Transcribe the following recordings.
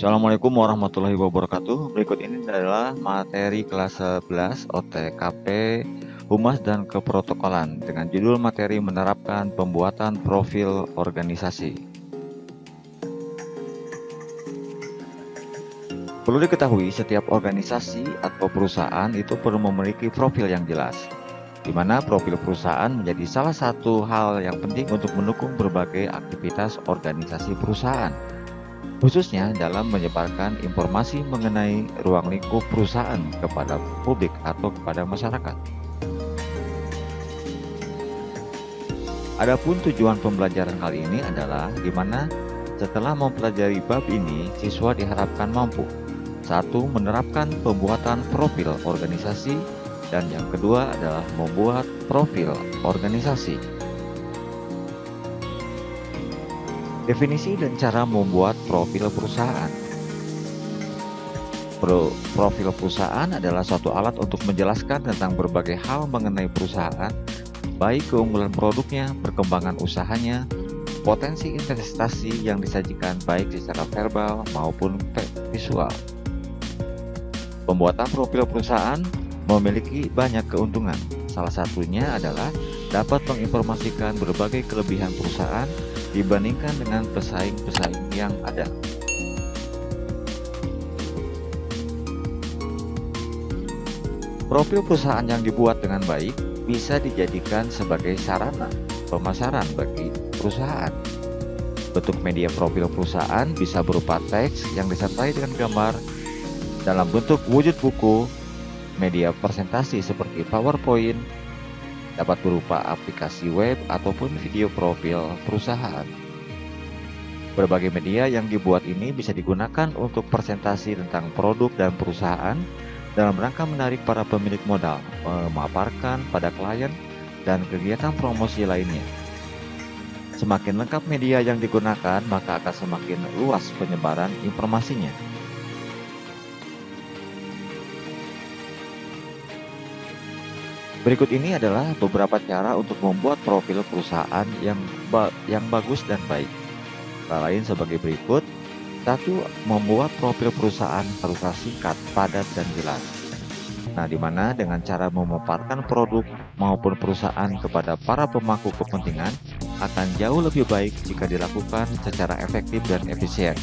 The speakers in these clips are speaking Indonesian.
Assalamualaikum warahmatullahi wabarakatuh. Berikut ini adalah materi kelas 11 OTKP Humas dan Keprotokolan dengan judul materi menerapkan pembuatan profil organisasi. Perlu diketahui, setiap organisasi atau perusahaan itu perlu memiliki profil yang jelas, di mana profil perusahaan menjadi salah satu hal yang penting untuk mendukung berbagai aktivitas organisasi perusahaan, khususnya dalam menyebarkan informasi mengenai ruang lingkup perusahaan kepada publik atau kepada masyarakat. Adapun tujuan pembelajaran kali ini adalah di mana setelah mempelajari bab ini, siswa diharapkan mampu: 1. Menerapkan pembuatan profil organisasi, dan yang kedua adalah membuat profil organisasi. Definisi dan cara membuat profil perusahaan. Profil perusahaan adalah suatu alat untuk menjelaskan tentang berbagai hal mengenai perusahaan, baik keunggulan produknya, perkembangan usahanya, potensi investasi yang disajikan baik secara verbal maupun visual. Pembuatan profil perusahaan memiliki banyak keuntungan. Salah satunya adalah dapat menginformasikan berbagai kelebihan perusahaan dibandingkan dengan pesaing-pesaing yang ada. Profil perusahaan yang dibuat dengan baik bisa dijadikan sebagai sarana pemasaran bagi perusahaan. Bentuk media profil perusahaan bisa berupa teks yang disertai dengan gambar dalam bentuk wujud buku, media presentasi seperti PowerPoint, dapat berupa aplikasi web ataupun video profil perusahaan. Berbagai media yang dibuat ini bisa digunakan untuk presentasi tentang produk dan perusahaan dalam rangka menarik para pemilik modal, memaparkan pada klien, dan kegiatan promosi lainnya. Semakin lengkap media yang digunakan, maka akan semakin luas penyebaran informasinya. Berikut ini adalah beberapa cara untuk membuat profil perusahaan yang bagus dan baik. Antara lain sebagai berikut. 1. Membuat profil perusahaan haruslah singkat, padat, dan jelas. Nah, di mana dengan cara memaparkan produk maupun perusahaan kepada para pemangku kepentingan akan jauh lebih baik jika dilakukan secara efektif dan efisien,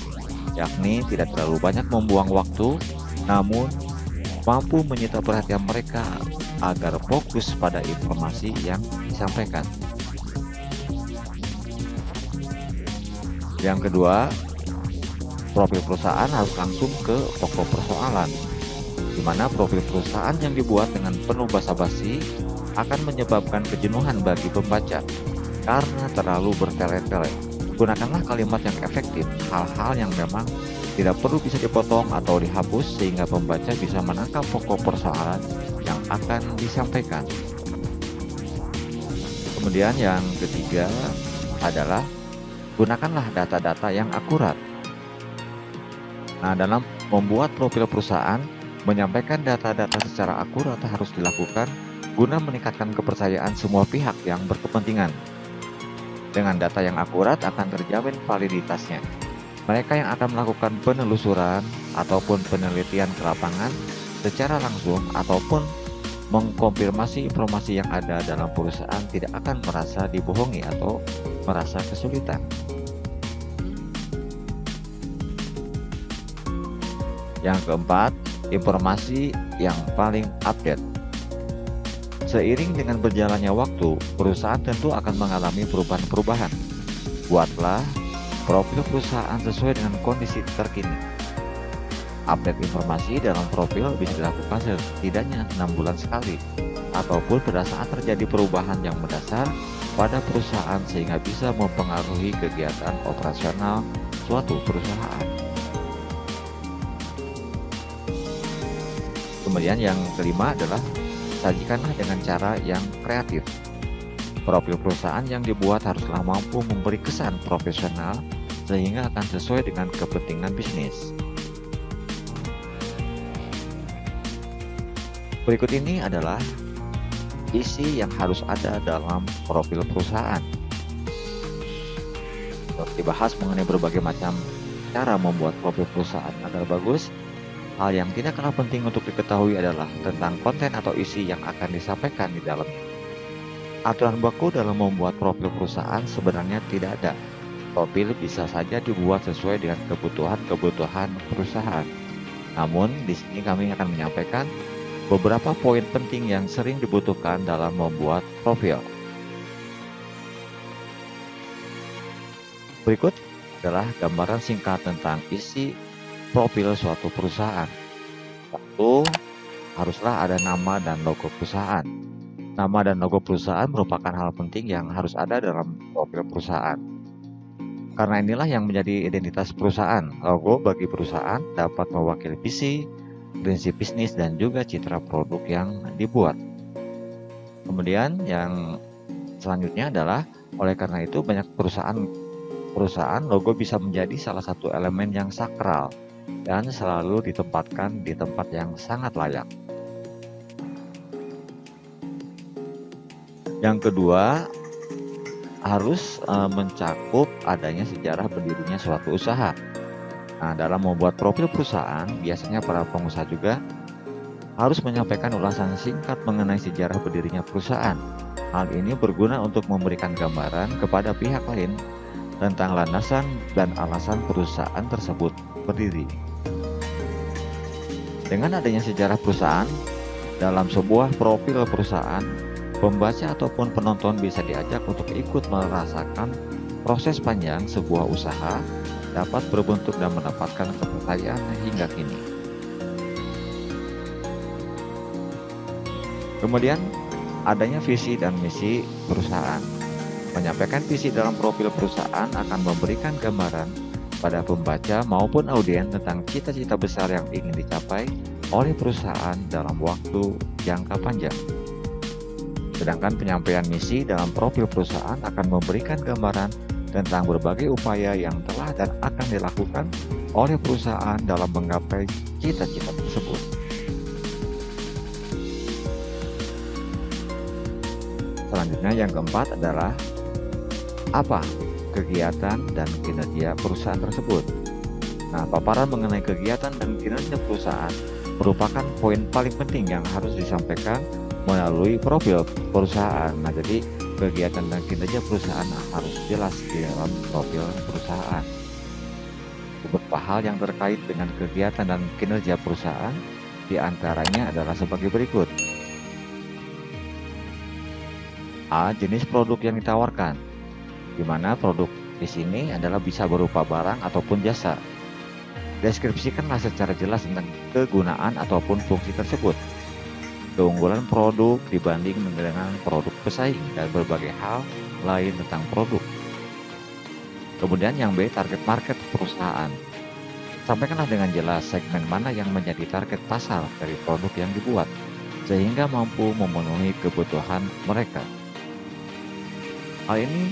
yakni tidak terlalu banyak membuang waktu, namun mampu menyita perhatian mereka agar fokus pada informasi yang disampaikan. Yang kedua, profil perusahaan harus langsung ke pokok persoalan, di mana profil perusahaan yang dibuat dengan penuh basa-basi akan menyebabkan kejenuhan bagi pembaca karena terlalu bertele-tele. Gunakanlah kalimat yang efektif, hal-hal yang memang tidak perlu bisa dipotong atau dihapus sehingga pembaca bisa menangkap pokok persoalan yang akan disampaikan. Kemudian yang ketiga adalah gunakanlah data-data yang akurat. Nah, dalam membuat profil perusahaan, menyampaikan data-data secara akurat harus dilakukan guna meningkatkan kepercayaan semua pihak yang berkepentingan. Dengan data yang akurat akan terjamin validitasnya. Mereka yang akan melakukan penelusuran ataupun penelitian ke lapangan secara langsung ataupun mengkonfirmasi informasi yang ada dalam perusahaan tidak akan merasa dibohongi atau merasa kesulitan. Yang keempat, informasi yang paling update. Seiring dengan berjalannya waktu, perusahaan tentu akan mengalami perubahan-perubahan. Buatlah profil perusahaan sesuai dengan kondisi terkini. Update informasi dalam profil bisa dilakukan setidaknya 6 bulan sekali, ataupun pada saat terjadi perubahan yang mendasar pada perusahaan sehingga bisa mempengaruhi kegiatan operasional suatu perusahaan. Kemudian yang kelima adalah sajikanlah dengan cara yang kreatif. Profil perusahaan yang dibuat haruslah mampu memberi kesan profesional sehingga akan sesuai dengan kepentingan bisnis. Berikut ini adalah isi yang harus ada dalam profil perusahaan. Dibahas mengenai berbagai macam cara membuat profil perusahaan agar bagus, hal yang tidak kalah penting untuk diketahui adalah tentang konten atau isi yang akan disampaikan di dalamnya. Aturan baku dalam membuat profil perusahaan sebenarnya tidak ada. Profil bisa saja dibuat sesuai dengan kebutuhan perusahaan. Namun, di sini kami akan menyampaikan beberapa poin penting yang sering dibutuhkan dalam membuat profil. Berikut adalah gambaran singkat tentang isi profil suatu perusahaan. Satu, haruslah ada nama dan logo perusahaan. Nama dan logo perusahaan merupakan hal penting yang harus ada dalam profil perusahaan. Karena inilah yang menjadi identitas perusahaan. Logo bagi perusahaan dapat mewakili visi, prinsip bisnis, dan juga citra produk yang dibuat. Kemudian yang selanjutnya adalah, oleh karena itu banyak perusahaan logo bisa menjadi salah satu elemen yang sakral dan selalu ditempatkan di tempat yang sangat layak. Yang kedua, harus mencakup adanya sejarah berdirinya suatu usaha. Nah, dalam membuat profil perusahaan, biasanya para pengusaha juga harus menyampaikan ulasan singkat mengenai sejarah berdirinya perusahaan. Hal ini berguna untuk memberikan gambaran kepada pihak lain tentang landasan dan alasan perusahaan tersebut berdiri. Dengan adanya sejarah perusahaan dalam sebuah profil perusahaan, pembaca ataupun penonton bisa diajak untuk ikut merasakan proses panjang sebuah usaha dapat berbentuk dan mendapatkan kepercayaan hingga kini. Kemudian, adanya visi dan misi perusahaan. Menyampaikan visi dalam profil perusahaan akan memberikan gambaran pada pembaca maupun audiens tentang cita-cita besar yang ingin dicapai oleh perusahaan dalam waktu jangka panjang. Sedangkan penyampaian misi dalam profil perusahaan akan memberikan gambaran tentang berbagai upaya yang telah dan akan dilakukan oleh perusahaan dalam menggapai cita-cita tersebut. Selanjutnya yang keempat adalah apa kegiatan dan kinerja perusahaan tersebut. Nah, paparan mengenai kegiatan dan kinerja perusahaan merupakan poin paling penting yang harus disampaikan melalui profil perusahaan. Nah, jadi kegiatan dan kinerja perusahaan harus jelas di dalam profil perusahaan. Beberapa hal yang terkait dengan kegiatan dan kinerja perusahaan diantaranya adalah sebagai berikut. A. Jenis produk yang ditawarkan, di mana produk di sini adalah bisa berupa barang ataupun jasa. Deskripsikanlah secara jelas tentang kegunaan ataupun fungsi tersebut, keunggulan produk dibanding dengan produk pesaing, dan berbagai hal lain tentang produk. Kemudian yang B, target market perusahaan. Sampaikanlah dengan jelas segmen mana yang menjadi target pasar dari produk yang dibuat, sehingga mampu memenuhi kebutuhan mereka. Hal ini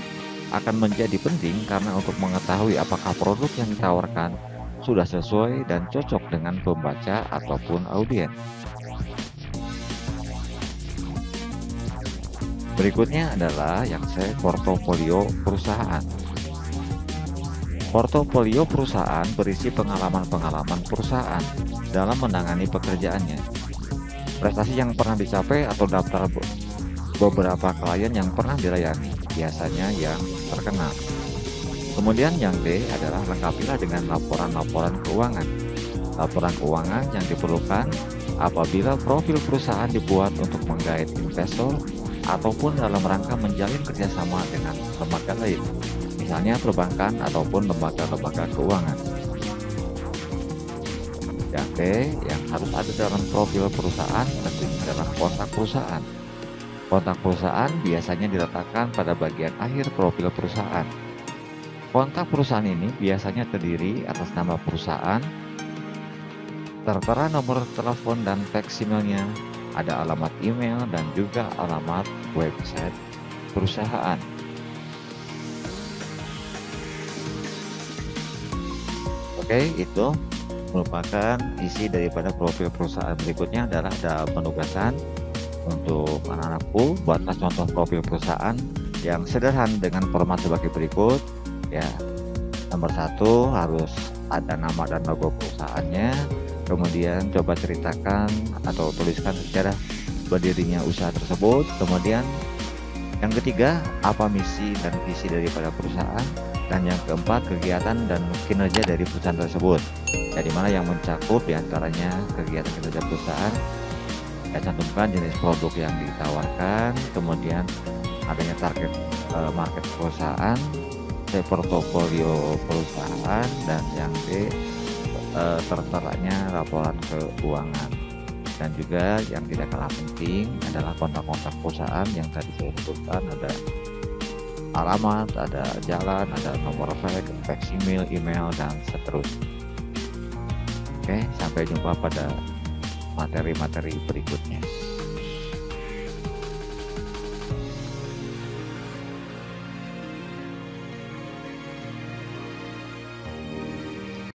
akan menjadi penting karena untuk mengetahui apakah produk yang ditawarkan sudah sesuai dan cocok dengan pembaca ataupun audiens. Berikutnya adalah yang C, portofolio perusahaan. Portofolio perusahaan berisi pengalaman-pengalaman perusahaan dalam menangani pekerjaannya, prestasi yang pernah dicapai atau daftar beberapa klien yang pernah dilayani, biasanya yang terkenal. Kemudian yang D adalah lengkapilah dengan laporan-laporan keuangan. Laporan keuangan yang diperlukan apabila profil perusahaan dibuat untuk menggait investor ataupun dalam rangka menjalin kerjasama dengan lembaga lain, misalnya perbankan ataupun lembaga-lembaga keuangan. Yang D yang harus ada dalam profil perusahaan tentunya adalah kontak perusahaan. Kontak perusahaan biasanya diletakkan pada bagian akhir profil perusahaan. Kontak perusahaan ini biasanya terdiri atas nama perusahaan, tertera nomor telepon dan fax emailnya, ada alamat email dan juga alamat website perusahaan. Oke, itu merupakan isi daripada profil perusahaan. Berikutnya adalah ada penugasan untuk anak-anakku. Buatlah contoh profil perusahaan yang sederhana dengan format sebagai berikut. Ya, nomor 1 harus ada nama dan logo perusahaannya, kemudian coba ceritakan atau tuliskan sejarah berdirinya usaha tersebut. Kemudian yang ketiga, apa misi dan visi daripada perusahaan, dan yang keempat, kegiatan dan kinerja dari perusahaan tersebut. Jadi mana yang mencakup diantaranya kegiatan kinerja perusahaan, ya cantumkan jenis produk yang ditawarkan, kemudian adanya target market perusahaan, portofolio perusahaan, dan yang terteranya laporan keuangan. Dan juga yang tidak kalah penting adalah kontak-kontak perusahaan yang tadi saya sebutkan, ada alamat, ada jalan, ada nomor fax, email, dan seterusnya. Oke, sampai jumpa pada materi-materi berikutnya.